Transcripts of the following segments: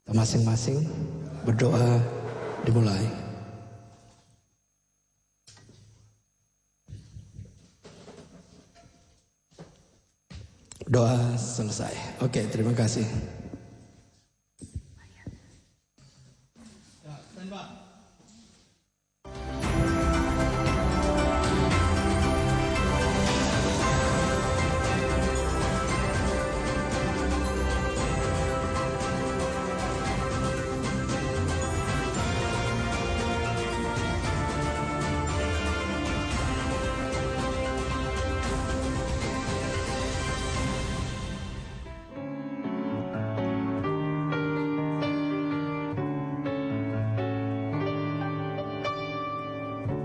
Masing-masing berdoa dimulai. Doa selesai. Oke, terima kasih.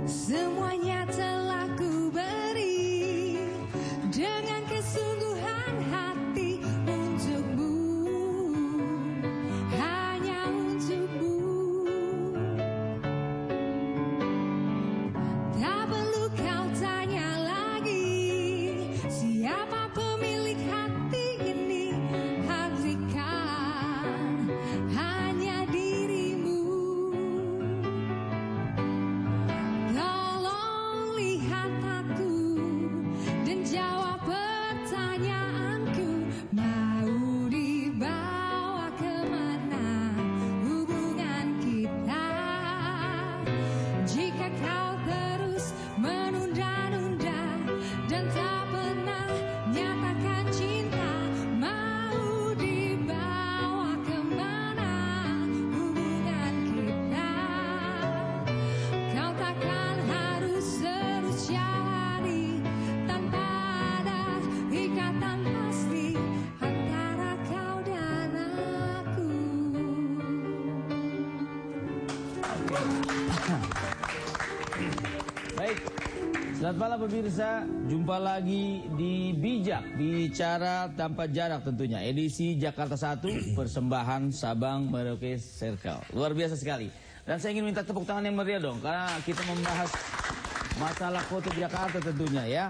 Semuanya telah ku beri dengan kesungguhan hati untukmu, hanya untukmu. Tak perlu kau tanya lagi siapa pemilik hati ini, pastikan hanya dirimu. Tolong lihat aku dan jawab pertanyaanku, mau dibawa kemana hubungan kita? Jika kau terus menunda-nunda dan tak pernah nyatakan cinta, mau dibawa kemana hubungan kita? Kau takkan harus terus cari tanpa ada ikatan pasti antara kau dan aku. Baik, selamat malam pemirsa. Jumpa lagi di Bijak, bicara tanpa jarak tentunya. Edisi Jakarta 1, persembahan Sabang Merauke Circle. Luar biasa sekali. Dan saya ingin minta tepuk tangan yang meriah dong, karena kita membahas masalah foto Jakarta tentunya ya.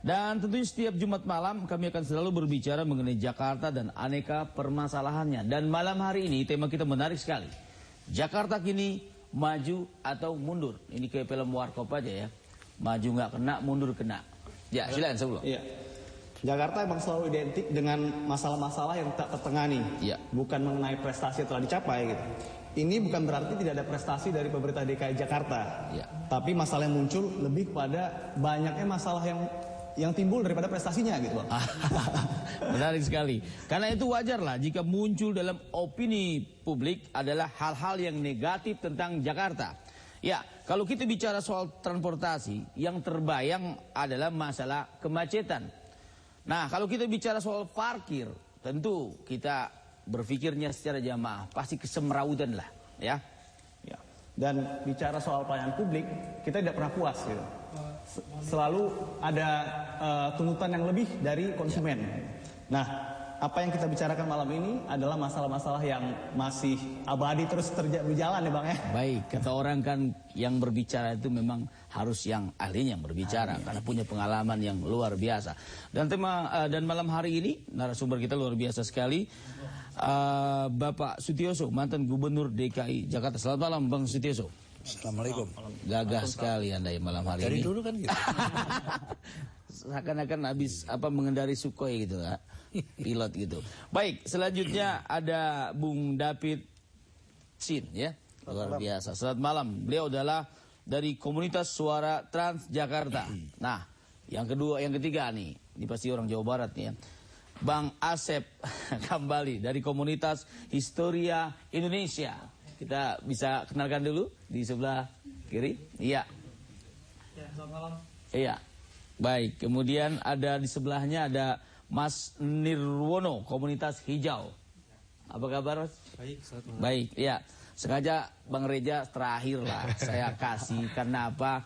Dan tentunya setiap Jumat malam kami akan selalu berbicara mengenai Jakarta dan aneka permasalahannya. Dan malam hari ini tema kita menarik sekali. Jakarta kini maju atau mundur. Ini kayak film Warkop aja ya. Maju nggak kena, mundur kena. Ya, silakan sebelum. Iya. Jakarta emang selalu identik dengan masalah-masalah yang tak tertangani. Iya. Bukan mengenai prestasi yang telah dicapai gitu. Ini bukan berarti tidak ada prestasi dari pemerintah DKI Jakarta. Iya. Tapi masalah yang muncul lebih kepada banyaknya masalah yang timbul daripada prestasinya gitu, Bang. Menarik sekali. Karena itu wajar lah jika muncul dalam opini publik adalah hal-hal yang negatif tentang Jakarta. Ya, kalau kita bicara soal transportasi, yang terbayang adalah masalah kemacetan. Nah, kalau kita bicara soal parkir, tentu kita berpikirnya secara jamaah, pasti kesemrawutan lah, ya. Ya. Dan bicara soal pelayanan publik, kita tidak pernah puas gitu. Selalu ada tuntutan yang lebih dari konsumen. Nah, apa yang kita bicarakan malam ini adalah masalah-masalah yang masih abadi terus berjalan ya Bang ya. Baik, kata orang kan yang berbicara itu memang harus yang ahlinya yang berbicara karena punya pengalaman yang luar biasa. Dan tema dan malam hari ini narasumber kita luar biasa sekali. Bapak Sutioso, mantan Gubernur DKI Jakarta. Selamat malam Bang Sutioso. Assalamualaikum. Gagah sekali Anda ya malam hari Dari ini. dulu kan gitu. Seakan-akan habis mengendari Sukhoi gitu lah. Pilot gitu. Baik, selanjutnya ada Bung David Sin ya. Luar biasa. Selamat malam. Beliau adalah dari komunitas Suara Transjakarta. Nah, yang kedua, yang ketiga nih, ini pasti orang Jawa Barat nih ya. Bang Asep kembali dari komunitas Historia Indonesia. Kita bisa kenalkan dulu di sebelah kiri. Iya. Ya, selamat malam. Iya. Baik, kemudian ada di sebelahnya ada Mas Nirwono, komunitas hijau. Apa kabar, Mas? Baik, selamat malam. Baik, ya. Sengaja Bang Reja terakhir lah saya kasih karena apa?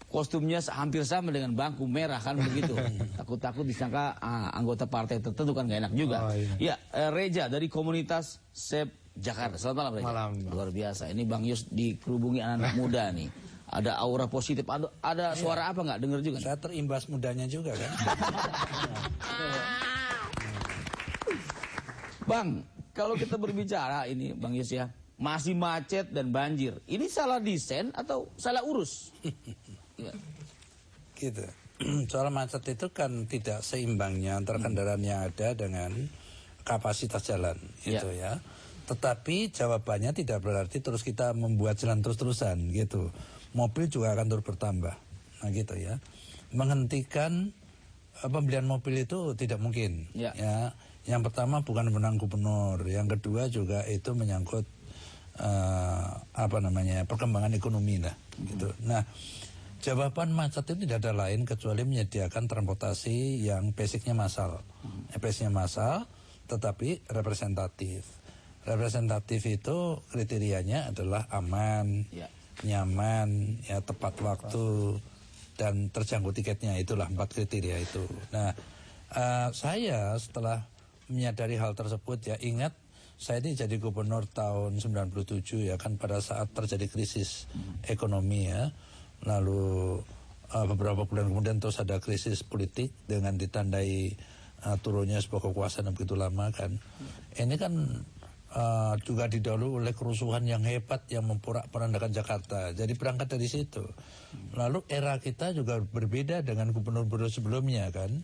Kostumnya hampir sama dengan bangku merah kan begitu. Takut-takut disangka anggota partai tertentu kan gak enak juga. Oh, iya. Ya, Reja dari komunitas Sep Jakarta. Selamat malam, Reja. Malam. Luar biasa. Ini Bang Yus dikerubungi anak-anak muda nih. Ada aura positif. Ada suara apa nggak dengar juga? Saya terimbas mudanya juga kan. Bang, kalau kita berbicara ini Bang Yes ya, masih macet dan banjir. Ini salah desain atau salah urus? Ya. Gitu. Soal macet itu kan tidak seimbangnya antara kendaraan yang ada dengan kapasitas jalan, gitu ya. Tetapi jawabannya tidak berarti terus kita membuat jalan terus-terusan, gitu. Mobil juga akan terus bertambah, nah gitu ya. Menghentikan pembelian mobil itu tidak mungkin, ya. Yang pertama bukan menang gubernur, yang kedua juga itu menyangkut perkembangan ekonomi lah, gitu. Nah, jawaban macet itu tidak ada lain kecuali menyediakan transportasi yang basicnya massal, basicnya massal, tetapi representatif. Representatif itu kriterianya adalah aman, nyaman, ya tepat waktu, dan terjangkau tiketnya. Itulah 4 kriteria itu. Nah, saya setelah menyadari hal tersebut ya, ingat saya ini jadi gubernur tahun 97 ya kan, pada saat terjadi krisis ekonomi ya. Lalu beberapa bulan kemudian terus ada krisis politik dengan ditandai turunnya sebuah kekuasaan yang begitu lama kan. Ini kan juga didahului oleh kerusuhan yang hebat yang memporak-porandakan Jakarta. Jadi berangkat dari situ. Lalu era kita juga berbeda dengan gubernur-gubernur sebelumnya kan.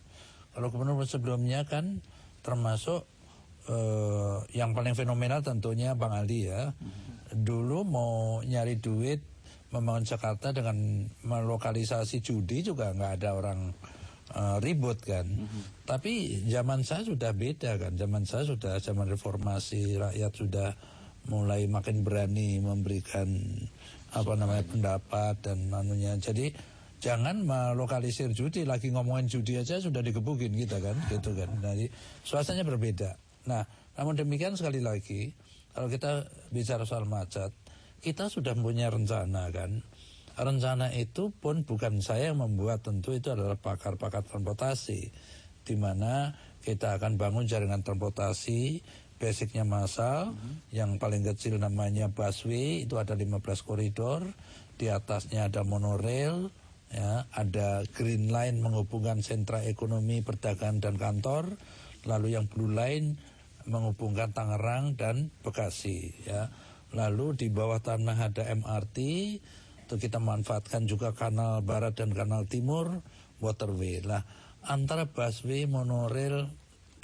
Kalau gubernur sebelumnya kan termasuk yang paling fenomenal tentunya Bang Ali ya. Dulu mau nyari duit membangun Jakarta dengan melokalisasi judi juga nggak ada orang ribut kan. Tapi zaman saya sudah beda kan. Zaman saya sudah zaman reformasi, rakyat sudah mulai makin berani memberikan pendapat dan anunya. Jadi jangan melokalisir judi, lagi ngomongin judi aja sudah digebukin kita kan, gitu kan. Jadi suasananya berbeda. Nah, namun demikian sekali lagi kalau kita bicara soal macet, kita sudah punya rencana kan. Rencana itu pun bukan saya yang membuat, tentu itu adalah pakar-pakar transportasi, di mana kita akan bangun jaringan transportasi basicnya massal, yang paling kecil namanya busway, itu ada 15 koridor, di atasnya ada monorail, ya, ada green line menghubungkan sentra ekonomi, perdagangan dan kantor, lalu yang blue line menghubungkan Tangerang dan Bekasi, ya. Lalu di bawah tanah ada MRT, itu kita manfaatkan juga kanal barat dan kanal timur, waterway. Nah, antara busway, monorail,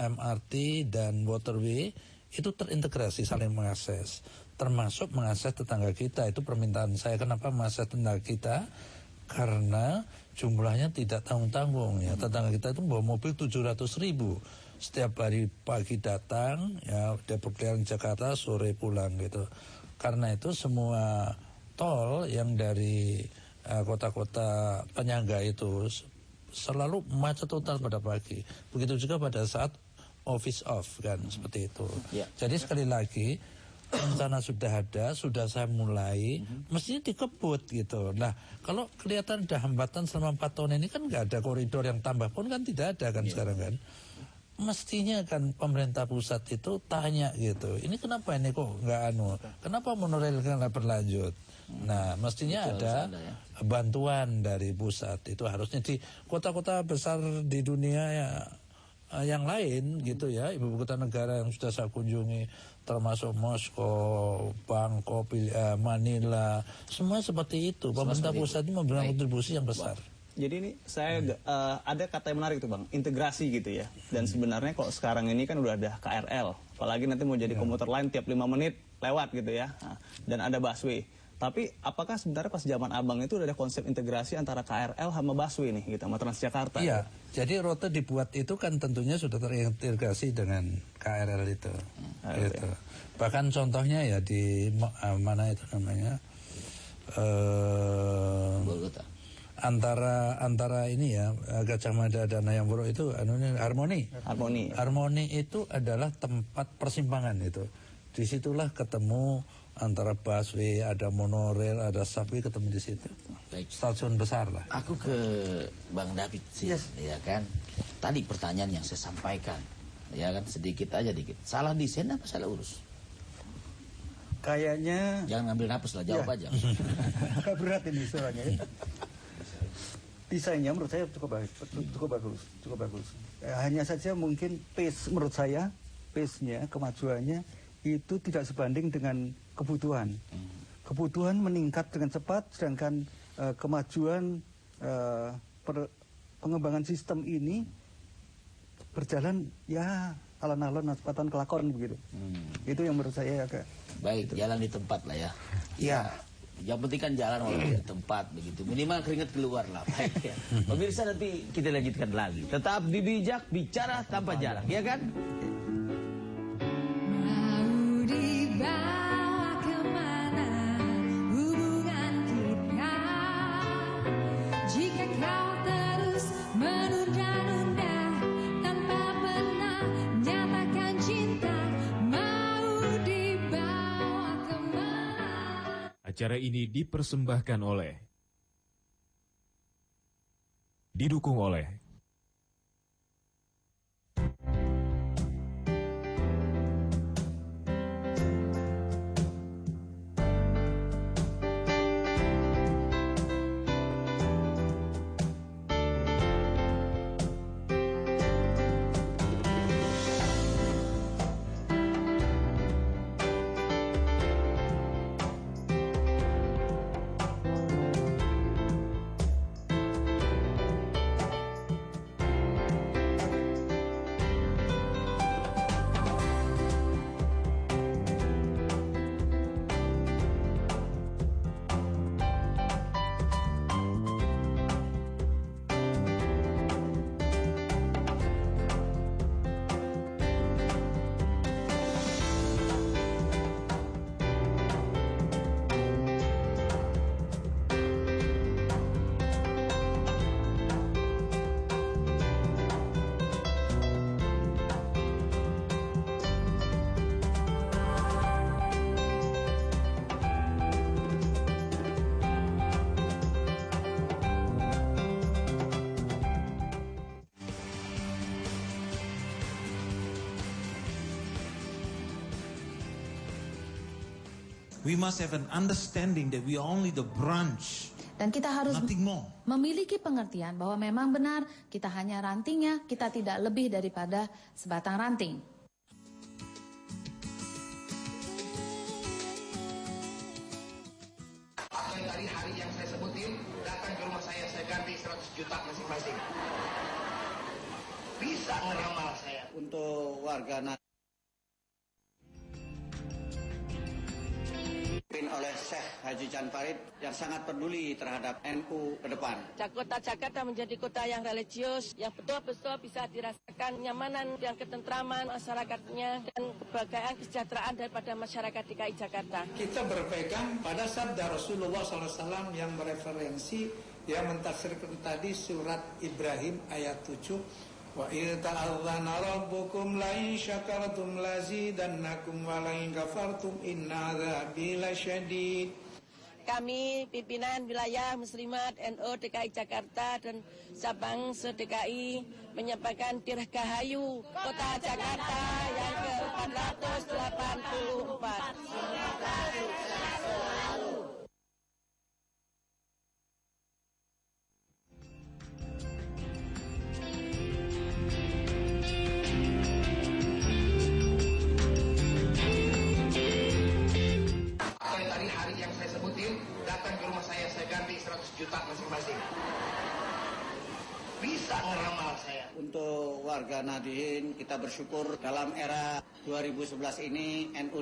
MRT dan waterway itu terintegrasi, saling mengakses, termasuk mengakses tetangga kita. Itu permintaan saya, kenapa mengakses tetangga kita? Karena jumlahnya tidak tanggung-tanggung ya. Tetangga kita itu bawa mobil 700.000 setiap hari, pagi datang ya, Depok dan Jakarta, sore pulang gitu. Karena itu semua tol yang dari kota-kota penyangga itu selalu macet total pada pagi. Begitu juga pada saat office off kan, seperti itu. Jadi sekali lagi, rencana sudah ada, sudah saya mulai, mestinya dikebut gitu. Nah, kalau kelihatan ada hambatan selama 4 tahun ini kan nggak ada koridor yang tambah pun kan tidak ada kan sekarang kan. Mestinya kan pemerintah pusat itu tanya gitu, ini kenapa ini kok nggak kenapa monorail nggak berlanjut? Nah, mestinya ada bantuan dari pusat. Itu harusnya di kota-kota besar di dunia ya, yang lain gitu ya, ibu kota negara yang sudah saya kunjungi, termasuk Moskow, Bangkok, Manila, semua seperti itu. Pemerintah pusat ini memberikan kontribusi yang besar. Jadi ini saya ada kata yang menarik tuh Bang, integrasi gitu ya. Dan sebenarnya kalau sekarang ini kan udah ada KRL, apalagi nanti mau jadi komuter lain tiap 5 menit lewat gitu ya. Nah, dan ada busway. Tapi apakah sebenarnya pas zaman Abang itu udah ada konsep integrasi antara KRL sama busway nih gitu, sama Transjakarta? Iya, jadi rute dibuat itu kan tentunya sudah terintegrasi dengan KRL itu. Gitu. Ya. Bahkan contohnya ya di mana itu namanya? Antara ini ya, Gajah Mada dan Hayam Wuruk itu Harmoni itu adalah tempat persimpangan itu. Disitulah ketemu antara busway, ada monorail, ada subway, ketemu di situ. Baik. Stasiun besar lah. Aku ke Bang David sih, ya kan. Tadi pertanyaan yang saya sampaikan, ya kan, sedikit aja dikit. Salah desain apa salah urus? Kayaknya jangan ngambil napas lah, jawab aja. agak berat ini soalnya ya. Desainnya menurut saya cukup bagus. Hanya saja mungkin pace, menurut saya pace-nya, kemajuannya itu tidak sebanding dengan kebutuhan. Kebutuhan meningkat dengan cepat, sedangkan kemajuan pengembangan sistem ini berjalan ya alon-alon cepatan kelakon begitu. Itu yang menurut saya agak Baik, jalan di tempat lah ya. ya. Yang penting kan jalan walaupun di tempat begitu. Minimal keringat keluar lah. Baik ya. Pemirsa, nanti kita lanjutkan lagi. Tetap di Bijak, bicara tanpa jarak, ya kan? Mau dibawa kemana hubungan kita? Jika kau terus menunda-nunda tanpa pernah nyatakan cinta, mau dibawa kemana? Acara ini dipersembahkan oleh, didukung oleh We must have an understanding that we are only the branch, Dan kita harus nothing more. memiliki pengertian bahwa memang benar kita hanya rantingnya, kita tidak lebih daripada sebatang ranting. Apa yang tadi hari yang saya sebutin, datang ke rumah saya ganti 100 juta masing-masing. Bisa ngeramal saya. Untuk warga oleh Syekh Haji Jan Farid yang sangat peduli terhadap NU ke depan. Kota Jakarta menjadi kota yang religius, yang betul-betul bisa dirasakan nyamanan dan ketentraman masyarakatnya dan kebahagiaan kesejahteraan daripada masyarakat DKI Jakarta. Kita berpegang pada sabda Rasulullah SAW yang mereferensi, yang mentafsirkan tadi surat Ibrahim ayat 7. Wa idh ta'adzana rabbukum la in syakartum lazidannakum wa la in kafartum inna adzabi lasyadid. Kami pimpinan wilayah Muslimat NU DKI Jakarta dan Sabang se-DKI menyampaikan dirgahayu Kota Jakarta yang ke-484. Datang ke rumah saya ganti 100 juta masing-masing. Bisa ngeramal saya. Untuk warga Nadihin, kita bersyukur dalam era 2011 ini NU